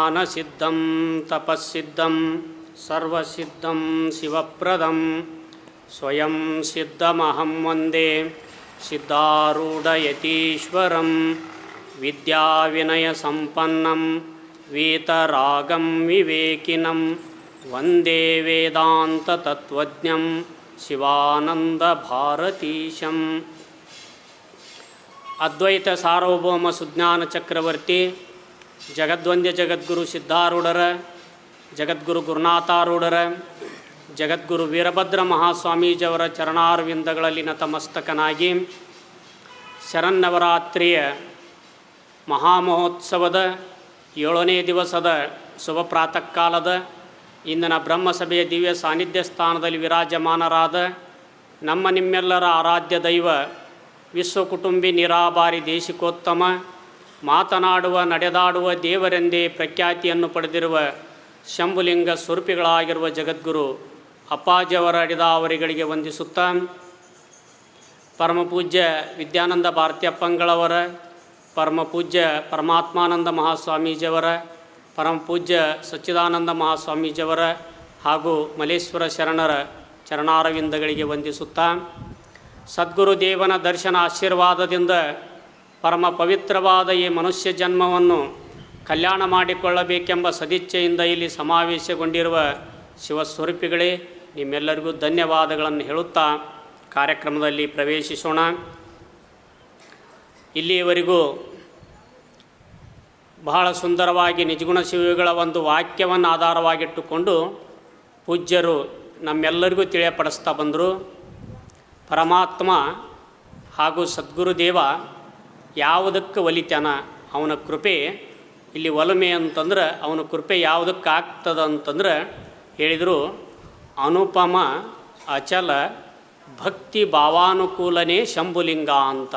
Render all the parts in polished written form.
ಜ್ಞಾನಸಿದ್ಧಂ ತಪಸ್ಸಿದ್ಧಂ ಸರ್ವಸಿದ್ಧಂ ಶಿವಪ್ರದಂ ಸ್ವಯಂ ಸಿದ್ಧಮಹಂ ವಂದೇ ಸಿದ್ಧಾರೂಢಯತೀಶ್ವರಂ ವಿದ್ಯಾವಿನಯಸಂಪನ್ನಂ वीतरागं विवेकिनं वन्दे वेदान्ततत्त्वज्ञं शिवानन्दभारतीशम् ಅದ್ವೈತ ಸಾರ್ವಭೌಮ ಸುಜ್ಞಾನ ಚಕ್ರವರ್ತಿ ಜಗದ್ವಂದ್ಯ ಜಗದ್ಗುರು ಸಿದ್ಧಾರೂಢರ, ಜಗದ್ಗುರು ಗುರುನಾಥಾರೂಢರ, ಜಗದ್ಗುರು ವೀರಭದ್ರ ಮಹಾಸ್ವಾಮೀಜಿಯವರ ಚರಣಾರವಿಂದಗಳಲ್ಲಿ ನತಮಸ್ತಕನಾಗಿ ಶರನ್ನವರಾತ್ರಿಯ ಮಹಾಮಹೋತ್ಸವದ 7ನೇ ದಿವಸದ ಶುಭ ಪ್ರಾತಃ ಕಾಲದ ಇಂದಿನ ಬ್ರಹ್ಮಸಭೆಯ ದಿವ್ಯ ಸಾನ್ನಿಧ್ಯ ಸ್ಥಾನದಲ್ಲಿ ವಿರಾಜಮಾನರಾದ ನಮ್ಮ ನಿಮ್ಮೆಲ್ಲರ ಆರಾಧ್ಯ ದೈವ ವಿಶ್ವಕುಟುಂಬಿ ನಿರಾಭಾರಿ ದೇಶಿಕೋತ್ತಮ ಮಾತನಾಡುವ ನಡೆದಾಡುವ ದೇವರೆಂದೇ ಪ್ರಖ್ಯಾತಿಯನ್ನು ಪಡೆದಿರುವ ಶಂಭುಲಿಂಗ ಸ್ವರೂಪಿಗಳಾಗಿರುವ ಜಗದ್ಗುರು ಅಪ್ಪಾಜಿಯವರ ಅಡಿದಾವರಿಗಳಿಗೆ ವಂದಿಸುತ್ತಾ, ಪರಮಪೂಜ್ಯ ವಿದ್ಯಾನಂದ ಭಾರತೀಯಪ್ಪಂಗಳವರ, ಪರಮಪೂಜ್ಯ ಪರಮಾತ್ಮಾನಂದ ಮಹಾಸ್ವಾಮೀಜಿಯವರ, ಪರಮಪೂಜ್ಯ ಸಚ್ಚಿದಾನಂದ ಮಹಾಸ್ವಾಮೀಜಿಯವರ ಹಾಗೂ ಮಲೇಶ್ವರ ಶರಣರ ಚರಣಾರವಿಂದಗಳಿಗೆ ವಂದಿಸುತ್ತಾ, ಸದ್ಗುರುದೇವನ ದರ್ಶನ ಆಶೀರ್ವಾದದಿಂದ ಪರಮ ಪವಿತ್ರವಾದ ಈ ಮನುಷ್ಯ ಜನ್ಮವನ್ನು ಕಲ್ಯಾಣ ಮಾಡಿಕೊಳ್ಳಬೇಕೆಂಬ ಸದಿಚ್ಛೆಯಿಂದ ಇಲ್ಲಿ ಸಮಾವೇಶಗೊಂಡಿರುವ ಶಿವಸ್ವರೂಪಿಗಳೇ, ನಿಮ್ಮೆಲ್ಲರಿಗೂ ಧನ್ಯವಾದಗಳನ್ನು ಹೇಳುತ್ತಾ ಕಾರ್ಯಕ್ರಮದಲ್ಲಿ ಪ್ರವೇಶಿಸೋಣ. ಇಲ್ಲಿಯವರೆಗೂ ಬಹಳ ಸುಂದರವಾಗಿ ನಿಜಗುಣ ಶಿವಗಳ ಒಂದು ವಾಕ್ಯವನ್ನು ಆಧಾರವಾಗಿಟ್ಟುಕೊಂಡು ಪೂಜ್ಯರು ನಮ್ಮೆಲ್ಲರಿಗೂ ತಿಳಿಯಪಡಿಸ್ತಾ ಬಂದರು. ಪರಮಾತ್ಮ ಹಾಗೂ ಸದ್ಗುರುದೇವ ಯಾವುದಕ್ಕೆ ಒಲಿತಾನ, ಅವನ ಕೃಪೆ ಇಲ್ಲಿ ಒಲಮೆ ಅಂತಂದ್ರೆ ಅವನ ಕೃಪೆ ಯಾವುದಕ್ಕೆ ಆಗ್ತದೆ ಅಂತಂದ್ರೆ ಹೇಳಿದರು, ಅನುಪಮ ಅಚಲ ಭಕ್ತಿ ಭಾವಾನುಕೂಲನೇ ಶಂಭುಲಿಂಗ ಅಂತ.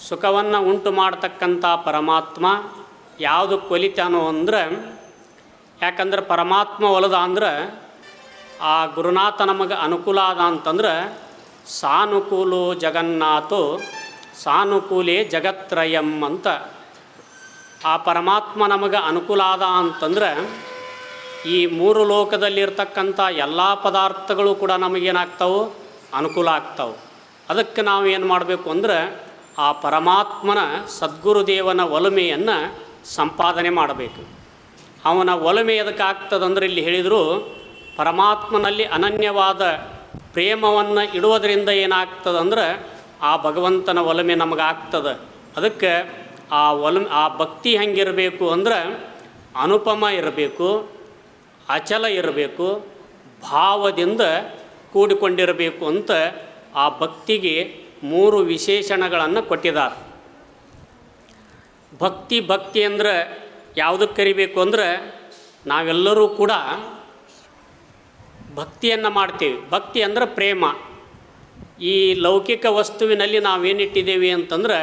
ಸುಖವನ್ನು ಉಂಟು ಮಾಡ್ತಕ್ಕಂಥ ಪರಮಾತ್ಮ ಯಾವುದಕ್ಕೆ ಒಲಿತಾನೋ ಅಂದ್ರೆ, ಯಾಕಂದ್ರೆ ಪರಮಾತ್ಮ ಒಲದ ಅಂದ್ರೆ ಆ ಗುರುನಾಥ ನಮಗೆ ಅನುಕೂಲ ಆದ ಅಂತಂದ್ರೆ ಸಾನುಕೂಲೋ ಜಗನ್ನಾಥೋ ಸಾನುಕೂಲೇ ಜಗತ್ರಯಂ ಅಂತ. ಆ ಪರಮಾತ್ಮ ನಮಗೆ ಅನುಕೂಲ ಆದ ಅಂತಂದ್ರೆ ಈ 3 ಲೋಕದಲ್ಲಿರ್ತಕ್ಕಂಥ ಎಲ್ಲ ಪದಾರ್ಥಗಳು ಕೂಡ ನಮಗೇನಾಗ್ತಾವೆ, ಅನುಕೂಲ ಆಗ್ತಾವೆ. ಅದಕ್ಕೆ ನಾವು ಏನು ಮಾಡಬೇಕು ಅಂದ್ರೆ ಆ ಪರಮಾತ್ಮನ ಸದ್ಗುರುದೇವನ ಒಲಮೆಯನ್ನು ಸಂಪಾದನೆ ಮಾಡಬೇಕು. ಅವನ ಒಲಮೆ ಎದಕ್ಕೆ ಆಗ್ತದಂದ್ರೆ ಇಲ್ಲಿ ಹೇಳಿದರು, ಪರಮಾತ್ಮನಲ್ಲಿ ಅನನ್ಯವಾದ ಪ್ರೇಮವನ್ನು ಇಡುವುದರಿಂದ ಏನಾಗ್ತದಂದ್ರೆ ಆ ಭಗವಂತನ ಒಲಮೆ ನಮಗಾಗ್ತದೆ. ಅದಕ್ಕೆ ಆ ಭಕ್ತಿ ಹೆಂಗಿರಬೇಕು ಅಂದ್ರೆ ಅನುಪಮ ಇರಬೇಕು, ಅಚಲ ಇರಬೇಕು, ಭಾವದಿಂದ ಕೂಡಿಕೊಂಡಿರಬೇಕು ಅಂತ ಆ ಭಕ್ತಿಗೆ 3 ವಿಶೇಷಣಗಳನ್ನು ಕೊಟ್ಟಿದ್ದಾರೆ. ಭಕ್ತಿ ಅಂದರೆ ಯಾವುದಕ್ಕೆ ಕರಿಬೇಕು ಅಂದರೆ ನಾವೆಲ್ಲರೂ ಕೂಡ ಭಕ್ತಿಯನ್ನು ಮಾಡ್ತೀವಿ. ಭಕ್ತಿ ಅಂದರೆ ಪ್ರೇಮ. ಈ ಲೌಕಿಕ ವಸ್ತುವಿನಲ್ಲಿ ನಾವೇನಿಟ್ಟಿದ್ದೇವೆ ಅಂತಂದ್ರೆ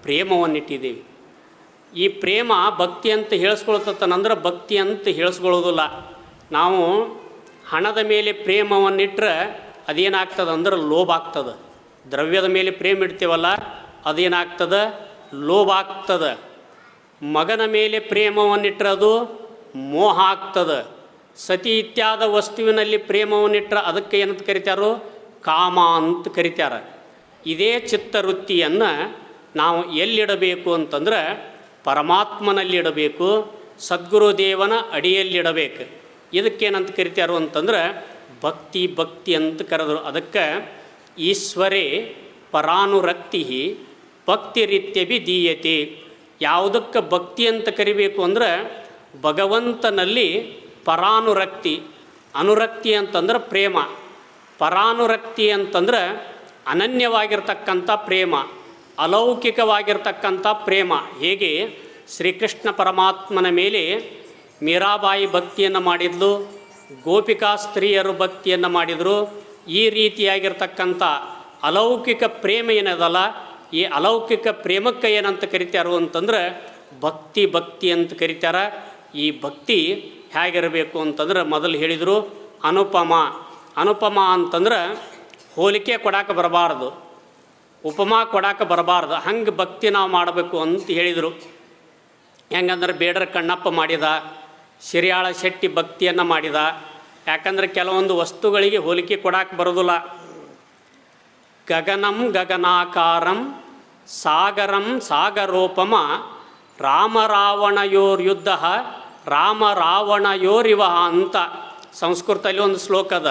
ಪ್ರೇಮವನ್ನಿಟ್ಟಿದ್ದೇವೆ. ಈ ಪ್ರೇಮ ಭಕ್ತಿ ಅಂತ ಹೇಳಿಸ್ಕೊಳ್ತತ್ತನಂದ್ರೆ ಭಕ್ತಿ ಅಂತ ಹೇಳಿಸ್ಕೊಳ್ಳೋದಿಲ್ಲ. ನಾವು ಹಣದ ಮೇಲೆ ಪ್ರೇಮವನ್ನಿಟ್ಟರೆ ಅದೇನಾಗ್ತದೆ ಅಂದ್ರೆ ಲೋಭ ಆಗ್ತದೆ. ದ್ರವ್ಯದ ಮೇಲೆ ಪ್ರೇಮ ಇಡ್ತೀವಲ್ಲ ಅದೇನಾಗ್ತದೆ, ಲೋಭ ಆಗ್ತದೆ. ಮಗನ ಮೇಲೆ ಪ್ರೇಮವನ್ನಿಟ್ಟರೆ ಅದು ಮೋಹ ಆಗ್ತದೆ. ಸತಿ ಇತ್ಯಾದ ವಸ್ತುವಿನಲ್ಲಿ ಪ್ರೇಮವನ್ನಿಟ್ಟರೆ ಅದಕ್ಕೆ ಏನಂತ ಕರಿತಾರೋ, ಕಾಮ ಅಂತ ಕರಿತಾರೆ. ಇದೇ ಚಿತ್ತವೃತ್ತಿಯನ್ನು ನಾವು ಎಲ್ಲಿಡಬೇಕು ಅಂತಂದ್ರೆ ಪರಮಾತ್ಮನಲ್ಲಿಡಬೇಕು, ಸದ್ಗುರುದೇವನ ಅಡಿಯಲ್ಲಿಡಬೇಕು. ಇದಕ್ಕೇನಂತ ಕರಿತಾರೋ ಅಂತಂದ್ರೆ ಭಕ್ತಿ ಅಂತ ಕರೆದರು. ಅದಕ್ಕೆ ಈಶ್ವರೇ ಪರಾನುರಕ್ತಿ ಭಕ್ತಿರಿತ್ಯಭಿಧೀಯತೆ. ಯಾವುದಕ್ಕೆ ಭಕ್ತಿ ಅಂತ ಕರಿಬೇಕು ಅಂದರೆ ಭಗವಂತನಲ್ಲಿ ಪರಾನುರಕ್ತಿ. ಅನುರಕ್ತಿ ಅಂತಂದ್ರೆ ಪ್ರೇಮ, ಪರಾನುರಕ್ತಿ ಅಂತಂದ್ರೆ ಅನನ್ಯವಾಗಿರ್ತಕ್ಕಂಥ ಪ್ರೇಮ, ಅಲೌಕಿಕವಾಗಿರ್ತಕ್ಕಂಥ ಪ್ರೇಮ. ಹೇಗೆ ಶ್ರೀಕೃಷ್ಣ ಪರಮಾತ್ಮನ ಮೇಲೆ ಮೀರಾಬಾಯಿ ಭಕ್ತಿಯನ್ನು ಮಾಡಿದ್ಲು, ಗೋಪಿಕಾ ಸ್ತ್ರೀಯರು ಭಕ್ತಿಯನ್ನು ಮಾಡಿದರು. ಈ ರೀತಿಯಾಗಿರ್ತಕ್ಕಂಥ ಅಲೌಕಿಕ ಪ್ರೇಮ ಏನದಲ್ಲ, ಈ ಅಲೌಕಿಕ ಪ್ರೇಮಕ್ಕೆ ಏನಂತ ಕರಿತಾರೋ ಅಂತಂದ್ರೆ ಭಕ್ತಿ ಅಂತ ಕರಿತಾರೆ. ಈ ಭಕ್ತಿ ಹೇಗಿರಬೇಕು ಅಂತಂದ್ರೆ ಮೊದಲು ಹೇಳಿದರು ಅನುಪಮ ಅಂತಂದ್ರೆ ಹೋಲಿಕೆ ಕೊಡಕ್ಕೆ ಬರಬಾರ್ದು, ಉಪಮಾ ಕೊಡಕ್ಕೆ ಬರಬಾರ್ದು. ಹಂಗೆ ಭಕ್ತಿ ನಾವು ಮಾಡಬೇಕು ಅಂತ ಹೇಳಿದರು. ಹೆಂಗಂದ್ರೆ ಬೇಡರ ಕಣ್ಣಪ್ಪ ಮಾಡಿದ, ಶಿರ್ಯಾಳ ಶೆಟ್ಟಿ ಭಕ್ತಿಯನ್ನು ಮಾಡಿದ. ಯಾಕಂದ್ರೆ ಕೆಲವೊಂದು ವಸ್ತುಗಳಿಗೆ ಹೋಲಿಕೆ ಕೊಡಕ್ಕೆ ಬರೋದಿಲ್ಲ. ಗಗನಂ ಗಗನಾಕಾರಂ ಸಾಗರಂ ಸಾಗರೋಪಮ ರಾಮರಾವಣಯೋರ್ಯುದ್ಧ ರಾಮರಾವಣಯೋರಿವ ಅಂತ ಸಂಸ್ಕೃತದಲ್ಲಿ ಒಂದು ಶ್ಲೋಕ ಅದ.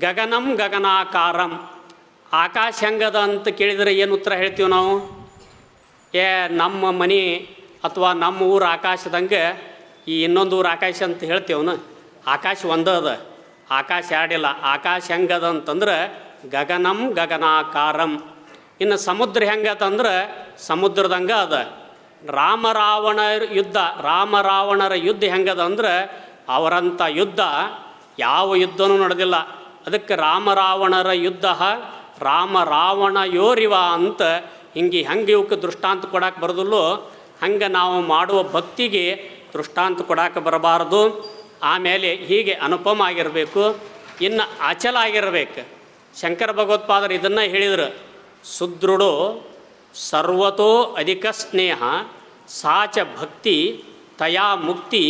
ಗಗನಂ ಗಗನಾಕಾರಂ, ಆಕಾಶ ಹೆಂಗದ ಅಂತ ಕೇಳಿದರೆ ಏನು ಉತ್ತರ ಹೇಳ್ತೀವಿ ನಾವು? ನಮ್ಮ ಮನೆ ಅಥವಾ ನಮ್ಮ ಊರು ಆಕಾಶದಂಗೆ ಈ ಇನ್ನೊಂದು ಊರು ಆಕಾಶ ಅಂತ ಹೇಳ್ತೇವನ. ಆಕಾಶ ಒಂದೇ ಅದ, ಆಕಾಶ ಎರಡಿಲ್ಲ. ಆಕಾಶ ಹೆಂಗದ ಅಂತಂದ್ರೆ ಗಗನಂ ಗಗನಾಕಾರಂ. ಇನ್ನು ಸಮುದ್ರ ಹೆಂಗದಂದ್ರೆ ಸಮುದ್ರದಂಗೆ ಅದ. ರಾಮರಾವಣರ ಯುದ್ಧ ಹೆಂಗದ ಅಂದ್ರೆ ಅವರಂಥ ಯುದ್ಧ ಯಾವ ಯುದ್ಧನೂ ನಡೆದಿಲ್ಲ. ಅದಕ್ಕೆ ರಾಮರಾವಣರ ಯುದ್ಧ ರಾಮರಾವಣಯೋರಿವ ಅಂತ ಹೆಂಗೆ ಇವಕ್ಕೆ ದೃಷ್ಟಾಂತ ಕೊಡಕ್ಕೆ ಬರೋದಿಲ್ಲೋ ಹಂಗೆ ನಾವು ಮಾಡುವ ಭಕ್ತಿಗೆ ದೃಷ್ಟಾಂತ ಕೊಡಕ್ಕೆ ಬರಬಾರ್ದು. ಆಮೇಲೆ ಹೀಗೆ ಅನುಪಮ ಆಗಿರಬೇಕು, ಇನ್ನು ಅಚಲ ಆಗಿರಬೇಕು. ಶಂಕರ ಭಗವತ್ಪಾದರು ಇದನ್ನು ಹೇಳಿದರು. ಸುದೃಢೋ ಸರ್ವತೋ ಅಧಿಕ ಸ್ನೇಹ ಸಾಚ ಭಕ್ತಿ ತಯಾ ಮುಕ್ತಿ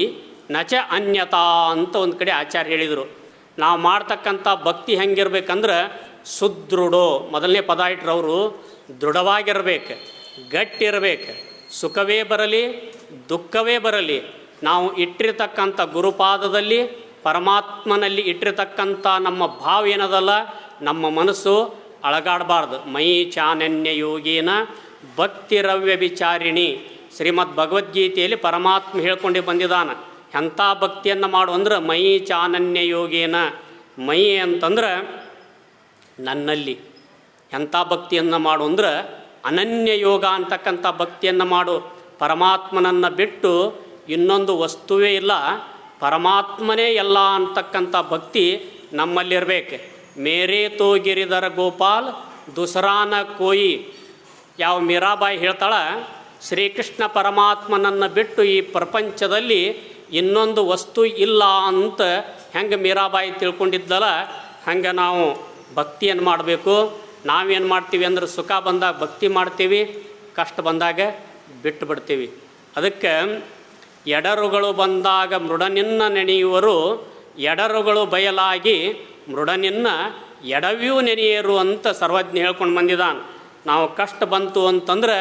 ನಚ ಅನ್ಯತಾ ಅಂತ ಒಂದು ಕಡೆ ಆಚಾರ್ಯ ಹೇಳಿದರು. ನಾವು ಮಾಡ್ತಕ್ಕಂಥ ಭಕ್ತಿ ಹೆಂಗಿರ್ಬೇಕಂದ್ರೆ ಸುದೃಢೋ, ಮೊದಲನೇ ಪದ ಇಟ್ಟರವರು ದೃಢವಾಗಿರ್ಬೇಕು, ಗಟ್ಟಿರಬೇಕು. ಸುಖವೇ ಬರಲಿ ದುಃಖವೇ ಬರಲಿ ನಾವು ಇಟ್ಟಿರ್ತಕ್ಕಂಥ ಗುರುಪಾದದಲ್ಲಿ ಪರಮಾತ್ಮನಲ್ಲಿ ಇಟ್ಟಿರ್ತಕ್ಕಂಥ ನಮ್ಮ ಭಾವ ಏನದಲ್ಲ, ನಮ್ಮ ಮನಸ್ಸು ಅಳಗಾಡಬಾರ್ದು. ಮೈ ಚಾನನ್ಯ ಯೋಗೇನ ಭಕ್ತಿರವ್ಯ ವಿಚಾರಿಣಿ ಶ್ರೀಮದ್ ಭಗವದ್ಗೀತೆಯಲ್ಲಿ ಪರಮಾತ್ಮ ಹೇಳ್ಕೊಂಡು ಬಂದಿದ್ದಾನೆ. ಎಂಥ ಭಕ್ತಿಯನ್ನು ಮಾಡು ಅಂದ್ರೆ ಮೈ ಚಾನನ್ಯ ಯೋಗೇನ. ಮೈ ಅಂತಂದ್ರೆ ನನ್ನಲ್ಲಿ. ಎಂಥ ಭಕ್ತಿಯನ್ನು ಮಾಡು ಅಂದ್ರೆ ಅನನ್ಯ ಯೋಗ ಅಂತಕ್ಕಂಥ ಭಕ್ತಿಯನ್ನು ಮಾಡು. ಪರಮಾತ್ಮನನ್ನು ಬಿಟ್ಟು ಇನ್ನೊಂದು ವಸ್ತುವೇ ಇಲ್ಲ, ಪರಮಾತ್ಮನೇ ಎಲ್ಲ ಅಂತಕ್ಕಂಥ ಭಕ್ತಿ ನಮ್ಮಲ್ಲಿರಬೇಕು. ಮೇರೇ ತೋ ಗಿರಿಧರ ಗೋಪಾಲ್ ದುಸರಾನ ಕೋಯಿ. ಯಾವ ಮೀರಾಬಾಯಿ ಹೇಳ್ತಾಳೆ, ಶ್ರೀಕೃಷ್ಣ ಪರಮಾತ್ಮನನ್ನು ಬಿಟ್ಟು ಈ ಪ್ರಪಂಚದಲ್ಲಿ ಇನ್ನೊಂದು ವಸ್ತು ಇಲ್ಲ ಅಂತ ಹೆಂಗೆ ಮೀರಾಬಾಯಿ ತಿಳ್ಕೊಂಡಿದ್ದಲ್ಲ, ಹಂಗೆ ನಾವು ಭಕ್ತಿಯನ್ನು ಮಾಡಬೇಕು. ನಾವೇನು ಮಾಡ್ತೀವಿ ಅಂದ್ರೆ ಸುಖ ಬಂದಾಗ ಭಕ್ತಿ ಮಾಡ್ತೀವಿ, ಕಷ್ಟ ಬಂದಾಗ ಬಿಟ್ಟು ಬಿಡ್ತೀವಿ. ಅದಕ್ಕೆ ಎಡರುಗಳು ಬಂದಾಗ ಮೃಡನಿನ್ನ ನೆನೆಯುವರು, ಎಡರುಗಳು ಬಯಲಾಗಿ ಮೃಡನಿನ್ನ ಎಡವಿಯೂ ನೆನೆಯರು ಅಂತ ಸರ್ವಜ್ಞ ಹೇಳ್ಕೊಂಡು ಬಂದಿದ್ದಾನೆ. ನಾವು ಕಷ್ಟ ಬಂತು ಅಂತಂದ್ರೆ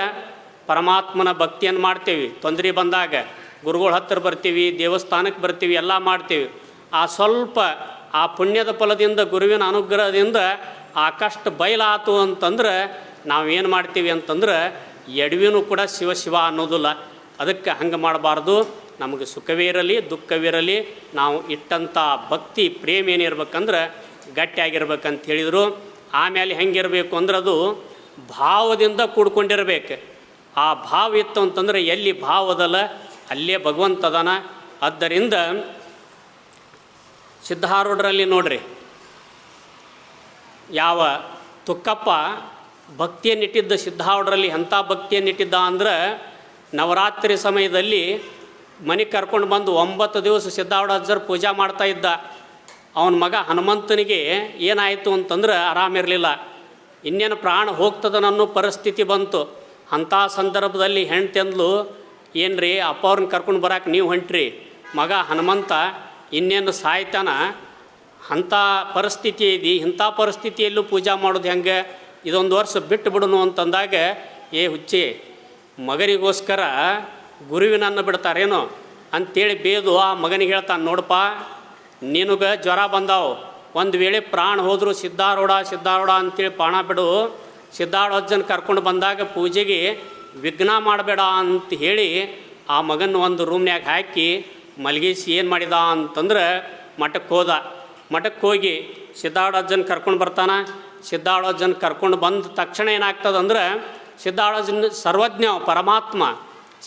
ಪರಮಾತ್ಮನ ಭಕ್ತಿಯನ್ನು ಮಾಡ್ತೀವಿ. ತೊಂದರೆ ಬಂದಾಗ ಗುರುಗಳ ಹತ್ತಿರ ಬರ್ತೀವಿ, ದೇವಸ್ಥಾನಕ್ಕೆ ಬರ್ತೀವಿ, ಎಲ್ಲ ಮಾಡ್ತೀವಿ. ಆ ಸ್ವಲ್ಪ ಆ ಪುಣ್ಯದ ಫಲದಿಂದ ಗುರುವಿನ ಅನುಗ್ರಹದಿಂದ ಆ ಕಷ್ಟ ಬಯಲಾತು ಅಂತಂದ್ರೆ ನಾವೇನು ಮಾಡ್ತೀವಿ ಅಂತಂದ್ರೆ ಎಡವಿನೂ ಕೂಡ ಶಿವ ಶಿವ ಅನ್ನೋದಿಲ್ಲ. ಅದಕ್ಕೆ ಹಂಗೆ ಮಾಡಬಾರ್ದು. ನಮಗೆ ಸುಖವೇ ಇರಲಿ ದುಃಖವಿರಲಿ ನಾವು ಇಟ್ಟಂಥ ಭಕ್ತಿ ಪ್ರೇಮ ಏನಿರ್ಬೇಕಂದ್ರೆ ಗಟ್ಟಿಯಾಗಿರ್ಬೇಕಂತ ಹೇಳಿದರು. ಆಮೇಲೆ ಹೆಂಗಿರಬೇಕು ಅಂದ್ರೆ ಅದು ಭಾವದಿಂದ ಕೂಡ್ಕೊಂಡಿರ್ಬೇಕು. ಆ ಭಾವ ಇತ್ತು ಅಂತಂದ್ರೆ ಎಲ್ಲಿ ಭಾವದಲ್ಲ ಅಲ್ಲೇ ಭಗವಂತದನ. ಆದ್ದರಿಂದ ಸಿದ್ಧಾರೂಢರಲ್ಲಿ ನೋಡ್ರಿ, ಯಾವ ತುಕ್ಕಪ್ಪ ಭಕ್ತಿಯನ್ನಿಟ್ಟಿದ್ದ ಸಿದ್ಧಾರೂಢರಲ್ಲಿ ಎಂಥ ಭಕ್ತಿಯನ್ನಿಟ್ಟಿದ್ದ ಅಂದ್ರೆ ನವರಾತ್ರಿ ಸಮಯದಲ್ಲಿ ಮನೆಗೆ ಕರ್ಕೊಂಡು ಬಂದು 9 ದಿವಸ ಸಿದ್ಧಾರೂಢ ಅಜ್ಜರು ಪೂಜಾ ಮಾಡ್ತಾಯಿದ್ದ. ಅವನ ಮಗ ಹನುಮಂತನಿಗೆ ಏನಾಯಿತು ಅಂತಂದ್ರೆ ಆರಾಮಿರಲಿಲ್ಲ, ಇನ್ನೇನು ಪ್ರಾಣ ಹೋಗ್ತದನನ್ನೋ ಪರಿಸ್ಥಿತಿ ಬಂತು. ಅಂಥ ಸಂದರ್ಭದಲ್ಲಿ ಹೆಣ್ತಿ ಅಂದ್ಲು, ಏನು ರೀ ಅಪ್ಪ ಅವ್ರನ್ನ ಕರ್ಕೊಂಡು ಬರೋಕೆ ನೀವು ಹೊಂಟ್ರಿ, ಮಗ ಹನುಮಂತ ಇನ್ನೇನು ಸಾಯ್ತಾನ, ಅಂಥ ಪರಿಸ್ಥಿತಿ ಇದೆ, ಇಂಥ ಪರಿಸ್ಥಿತಿಯಲ್ಲೂ ಪೂಜಾ ಮಾಡೋದು ಹೆಂಗೆ, ಇದೊಂದು ವರ್ಷ ಬಿಟ್ಟು ಬಿಡೋನು ಅಂತಂದಾಗ, ಏ ಹುಚ್ಚಿ ಮಗನಿಗೋಸ್ಕರ ಗುರುವಿನನ್ನು ಬಿಡ್ತಾರೇನೋ ಅಂಥೇಳಿ ಬೇದು ಆ ಮಗನಿಗೆ ಹೇಳ್ತಾನೆ, ನೋಡಪ್ಪ ನಿನಗೆ ಜ್ವರ ಬಂದಾವು, ಒಂದು ವೇಳೆ ಪ್ರಾಣ ಹೋದರೂ ಸಿದ್ಧಾರೂಢ ಅಂತೇಳಿ ಪ್ರಾಣ ಬಿಡು, ಸಿದ್ಧಾರೂಢ ಅಜ್ಜನ ಕರ್ಕೊಂಡು ಬಂದಾಗ ಪೂಜೆಗೆ ವಿಘ್ನ ಮಾಡಬೇಡ ಅಂತ ಹೇಳಿ ಆ ಮಗನ ಒಂದು ರೂಮ್ನ್ಯಾಗ ಹಾಕಿ ಮಲಗಿಸಿ ಏನು ಮಾಡಿದ ಅಂತಂದ್ರೆ ಮಠಕ್ಕೆ ಹೋದ. ಮಠಕ್ಕೆ ಹೋಗಿ ಸಿದ್ಧಾರೂಢ ಅಜ್ಜನ ಕರ್ಕೊಂಡು ಬರ್ತಾನೆ. ಸಿದ್ಧಾರೂಢ ಅಜ್ಜನ ಕರ್ಕೊಂಡು ಬಂದ ತಕ್ಷಣ ಏನಾಗ್ತದಂದ್ರೆ ಸಿದ್ಧಾರೂಢ ಅಜ್ಜನ ಸರ್ವಜ್ಞ ಪರಮಾತ್ಮ,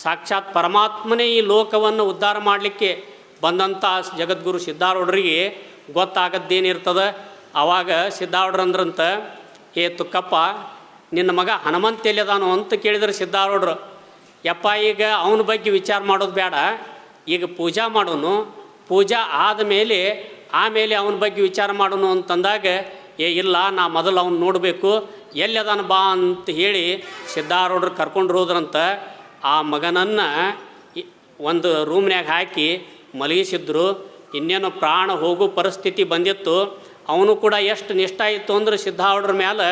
ಸಾಕ್ಷಾತ್ ಪರಮಾತ್ಮನೇ ಈ ಲೋಕವನ್ನು ಉದ್ಧಾರ ಮಾಡಲಿಕ್ಕೆ ಬಂದಂಥ ಜಗದ್ಗುರು ಸಿದ್ಧಾರೂಢರಿಗೆ ಗೊತ್ತಾಗದ್ದೇನಿರ್ತದೆ. ಆವಾಗ ಸಿದ್ಧಾರೂಢರಂದ್ರಂತ, ಏ ತುಕ್ಕಪ್ಪ ನಿನ್ನ ಮಗ ಹನುಮಂತ ಎಲ್ಲಿದಾನು ಅಂತ ಕೇಳಿದ್ರೆ ಸಿದ್ಧಾರೂಢರು, ಯಪ್ಪ ಈಗ ಅವನ ಬಗ್ಗೆ ವಿಚಾರ ಮಾಡೋದು ಬೇಡ, ಈಗ ಪೂಜಾ ಮಾಡೋನು, ಪೂಜಾ ಆದಮೇಲೆ ಆಮೇಲೆ ಅವನ ಬಗ್ಗೆ ವಿಚಾರ ಮಾಡೋನು ಅಂತಂದಾಗ, ಏ ಇಲ್ಲ ನಾ ಮೊದಲು ಅವ್ನು ನೋಡಬೇಕು, ಎಲ್ಲಿದಾನ ಬಾ ಅಂತ ಹೇಳಿ ಸಿದ್ಧಾರೂಢರು ಕರ್ಕೊಂಡು ಹೋದ್ರಂತ. ಆ ಮಗನನ್ನು ಒಂದು ರೂಮ್ನ್ಯಾಗ ಹಾಕಿ ಮಲಗಿಸಿದ್ರು. ಇನ್ನೇನು ಪ್ರಾಣ ಹೋಗೋ ಪರಿಸ್ಥಿತಿ ಬಂದಿತ್ತು. ಅವನು ಕೂಡ ಎಷ್ಟು ನಿಷ್ಠ ಇತ್ತು ಅಂದ್ರೆ ಸಿದ್ಧಾರೂಢರ ಮೇಲೆ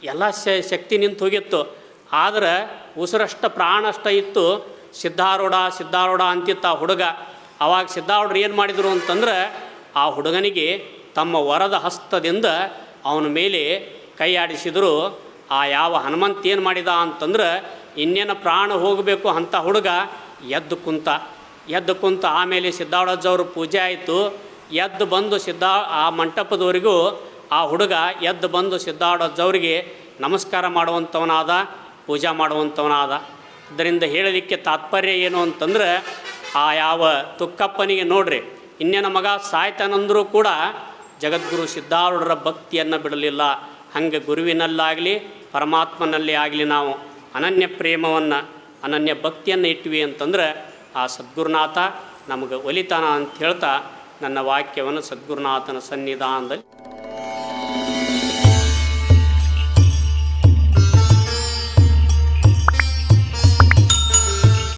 ಎಲ್ಲ ಶಕ್ತಿ ನಿಂತು ಹೋಗಿತ್ತು. ಆದ್ರೆ ಉಸಿರಷ್ಟ ಪ್ರಾಣಷ್ಟ ಇತ್ತು. ಸಿದ್ಧಾರೂಢ ಅಂತಿತ್ತು ಆ ಹುಡುಗ. ಆವಾಗ ಸಿದ್ಧಾರೂಢರು ಏನು ಮಾಡಿದರು ಅಂತಂದ್ರೆ ಆ ಹುಡುಗನಿಗೆ ತಮ್ಮ ವರದ ಹಸ್ತದಿಂದ ಅವನ ಮೇಲೆ ಕೈ ಆಡಿಸಿದರು. ಆ ಯಾವ ಹನುಮಂತ ಏನು ಮಾಡಿದ ಅಂತಂದ್ರೆ ಇನ್ನೇನು ಪ್ರಾಣ ಹೋಗಬೇಕು ಅಂಥ ಹುಡುಗ ಎದ್ದು ಕುಂತ. ಆಮೇಲೆ ಸಿದ್ಧಾರೂಢಜ್ಜವ್ರ ಪೂಜೆ ಆಯಿತು. ಎದ್ದು ಬಂದು ಆ ಮಂಟಪದವರೆಗೂ ಆ ಹುಡುಗ ಎದ್ದು ಬಂದು ಸಿದ್ಧಾರೂಢಜ್ಜವ್ರಿಗೆ ನಮಸ್ಕಾರ ಮಾಡುವಂಥವನಾದ, ಪೂಜಾ ಮಾಡುವಂಥವನಾದ. ಇದರಿಂದ ಹೇಳಲಿಕ್ಕೆ ತಾತ್ಪರ್ಯ ಏನು ಅಂತಂದ್ರೆ ಆ ಯಾವ ತುಕ್ಕಪ್ಪನಿಗೆ ನೋಡ್ರಿ, ಇನ್ನೇನ ಮಗ ಸಾಯ್ತಾನಂದರೂ ಕೂಡ ಜಗದ್ಗುರು ಸಿದ್ಧಾರೂಢರ ಭಕ್ತಿಯನ್ನು ಬಿಡಲಿಲ್ಲ. ಹಂಗೆ ಗುರುವಿನಲ್ಲಾಗಲಿ ಪರಮಾತ್ಮನಲ್ಲಿ ಆಗಲಿ ನಾವು ಅನನ್ಯ ಪ್ರೇಮವನ್ನು, ಅನನ್ಯ ಭಕ್ತಿಯನ್ನು ಇಟ್ವಿ ಅಂತಂದ್ರೆ ಆ ಸದ್ಗುರುನಾಥ ನಮಗೆ ಒಲಿತಾನ ಅಂತ ಹೇಳ್ತಾ ನನ್ನ ವಾಕ್ಯವನ್ನು ಸದ್ಗುರುನಾಥನ ಸನ್ನಿಧಾನದಲ್ಲಿ